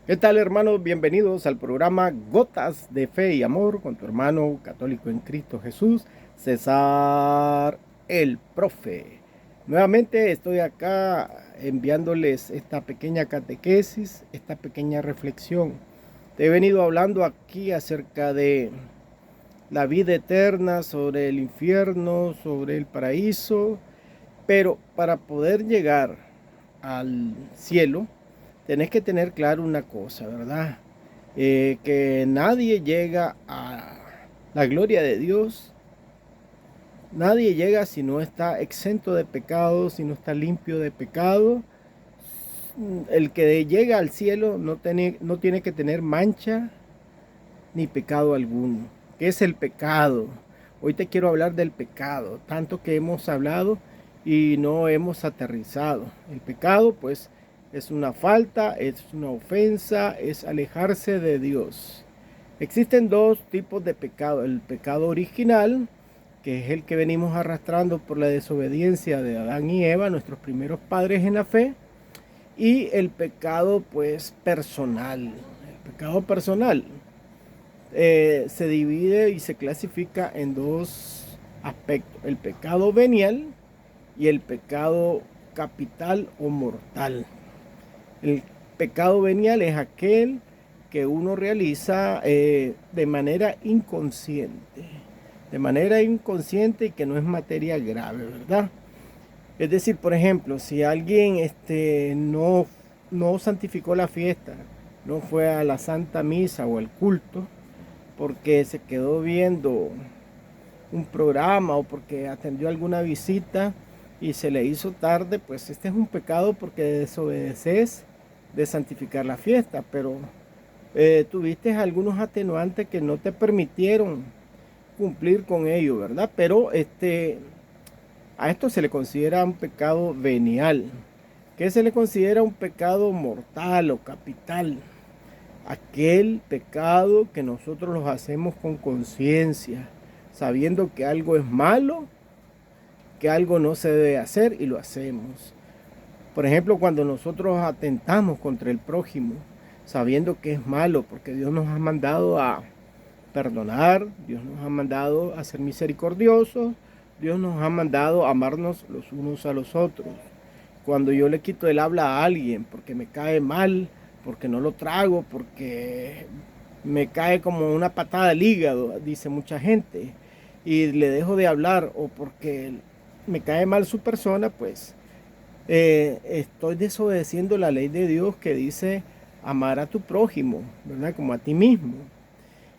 ¿Qué tal, hermanos? Bienvenidos al programa Gotas de Fe y Amor con tu hermano católico en Cristo Jesús, César el Profe. Nuevamente estoy acá enviándoles esta pequeña catequesis, esta pequeña reflexión. Te he venido hablando aquí acerca de la vida eterna, sobre el infierno, sobre el paraíso, pero para poder llegar al cielo, tenés que tener claro una cosa, ¿verdad? Que nadie llega a la gloria de Dios, nadie llega si no está exento de pecado, si no está limpio de pecado. El que llega al cielo no tiene que tener mancha ni pecado alguno. ¿Qué es el pecado? Hoy te quiero hablar del pecado, tanto que hemos hablado y no hemos aterrizado. El pecado, pues, es una falta, es una ofensa, es alejarse de Dios. Existen dos tipos de pecado. El pecado original, que es el que venimos arrastrando por la desobediencia de Adán y Eva, nuestros primeros padres en la fe, y el pecado, pues, personal. El pecado personal se divide y se clasifica en dos aspectos: el pecado venial y el pecado capital o mortal. El pecado venial es aquel que uno realiza de manera inconsciente y que no es materia grave, ¿verdad? Es decir, por ejemplo, si alguien no santificó la fiesta, no fue a la Santa Misa o al culto, porque se quedó viendo un programa o porque atendió alguna visita y se le hizo tarde, pues este es un pecado porque desobedeces de santificar la fiesta, pero tuviste algunos atenuantes que no te permitieron cumplir con ello, ¿verdad? Pero a esto se le considera un pecado venial. ¿Qué se le considera un pecado mortal o capital? Aquel pecado que nosotros los hacemos con conciencia, sabiendo que algo es malo, que algo no se debe hacer y lo hacemos. Por ejemplo, cuando nosotros atentamos contra el prójimo, sabiendo que es malo, porque Dios nos ha mandado a perdonar, Dios nos ha mandado a ser misericordiosos, Dios nos ha mandado a amarnos los unos a los otros. Cuando yo le quito el habla a alguien porque me cae mal, porque no lo trago, porque me cae como una patada al hígado, dice mucha gente, y le dejo de hablar o porque me cae mal su persona, pues estoy desobedeciendo la ley de Dios que dice amar a tu prójimo, ¿verdad? Como a ti mismo.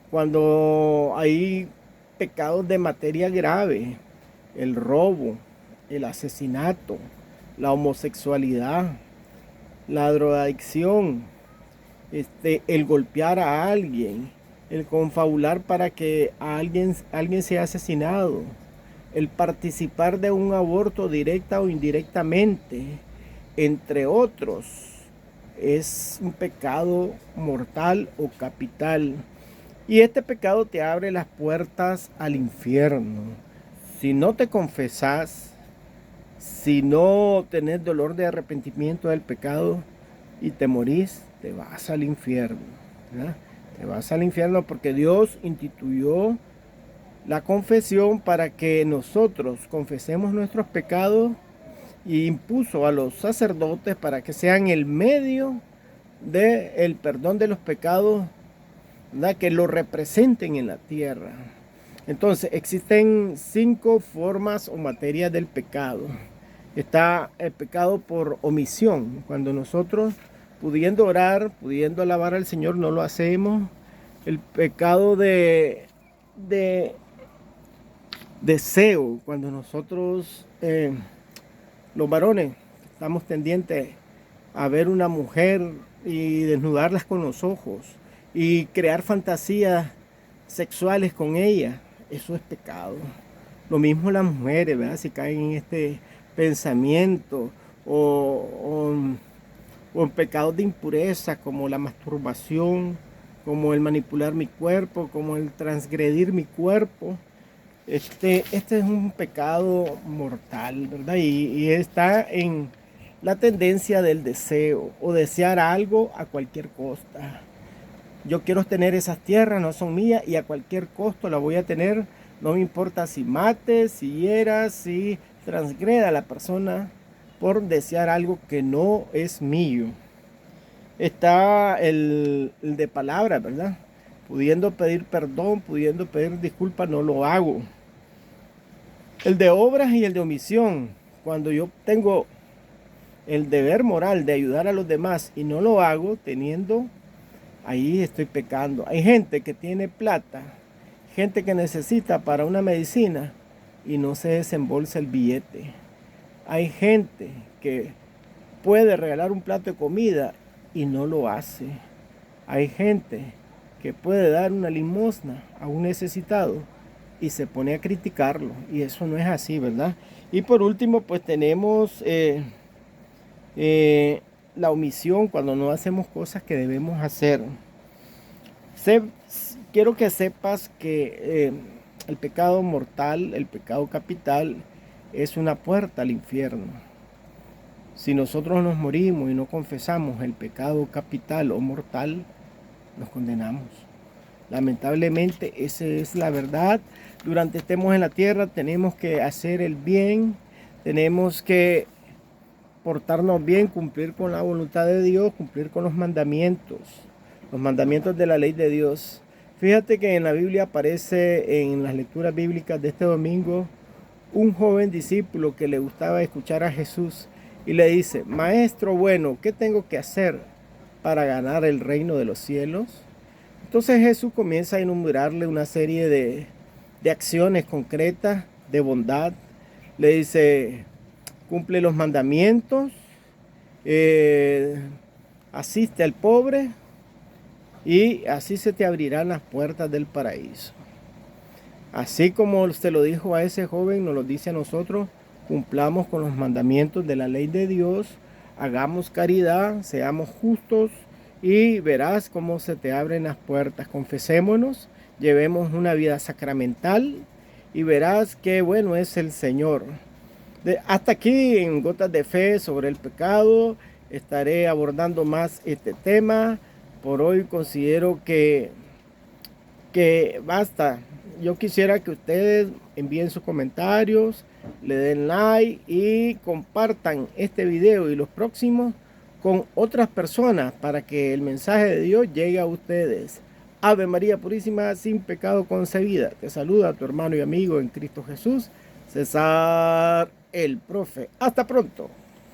Cuando hay pecados de materia grave, el robo, el asesinato, la homosexualidad, la drogadicción, el golpear a alguien, el confabular para que alguien sea asesinado, el participar de un aborto directa o indirectamente, entre otros, es un pecado mortal o capital. Y este pecado te abre las puertas al infierno. Si no te confesás, si no tenés dolor de arrepentimiento del pecado y te morís, te vas al infierno, ¿verdad? Te vas al infierno porque Dios instituyó la confesión para que nosotros confesemos nuestros pecados y impuso a los sacerdotes para que sean el medio del perdón de los pecados, ¿verdad? Que lo representen en la tierra. Entonces, existen 5 formas o materias del pecado. Está el pecado por omisión, cuando nosotros, pudiendo orar, pudiendo alabar al Señor, no lo hacemos. El pecado de deseo, cuando nosotros, los varones, estamos tendientes a ver una mujer y desnudarlas con los ojos y crear fantasías sexuales con ella, eso es pecado. Lo mismo las mujeres, ¿verdad? Si caen en este pensamiento o, o en pecados de impureza como la masturbación, como el manipular mi cuerpo, como el transgredir mi cuerpo. Este es un pecado mortal, ¿verdad? Y está la tendencia del deseo o desear algo a cualquier costa. Yo quiero tener esas tierras, no son mías y a cualquier costo la voy a tener. No me importa si mate, si hiera, si transgreda a la persona por desear algo que no es mío. Está el de palabras, ¿verdad? Pudiendo pedir perdón, pudiendo pedir disculpas, no lo hago. El de obras y el de omisión. Cuando yo tengo el deber moral de ayudar a los demás y no lo hago, ahí estoy pecando. Hay gente que tiene plata, gente que necesita para una medicina y no se desembolsa el billete. Hay gente que puede regalar un plato de comida y no lo hace. Hay gente que puede dar una limosna a un necesitado y se pone a criticarlo, y eso no es así, ¿verdad? Y por último, pues tenemos la omisión, cuando no hacemos cosas que debemos hacer. Quiero que sepas que el pecado mortal, el pecado capital, es una puerta al infierno. Si nosotros nos morimos y no confesamos el pecado capital o mortal, nos condenamos. Lamentablemente, esa es la verdad. Durante estemos en la tierra, tenemos que hacer el bien, tenemos que portarnos bien, cumplir con la voluntad de Dios, cumplir con los mandamientos de la ley de Dios. Fíjate que en la Biblia aparece, en las lecturas bíblicas de este domingo, un joven discípulo que le gustaba escuchar a Jesús y le dice: Maestro bueno, ¿qué tengo que hacer para ganar el reino de los cielos? Entonces Jesús comienza a enumerarle una serie de acciones concretas de bondad. Le dice: cumple los mandamientos, asiste al pobre y así se te abrirán las puertas del paraíso. Así como usted lo dijo a ese joven, nos lo dice a nosotros: cumplamos con los mandamientos de la ley de Dios, hagamos caridad, seamos justos y verás cómo se te abren las puertas. Confesémonos, llevemos una vida sacramental y verás qué bueno es el Señor. Hasta aquí en Gotas de Fe sobre el pecado. Estaré abordando más este tema. Por hoy considero que basta. Yo quisiera que ustedes envíen sus comentarios, le den like y compartan este video y los próximos con otras personas para que el mensaje de Dios llegue a ustedes. Ave María Purísima, sin pecado concebida. Te saluda tu hermano y amigo en Cristo Jesús, César el Profe. Hasta pronto.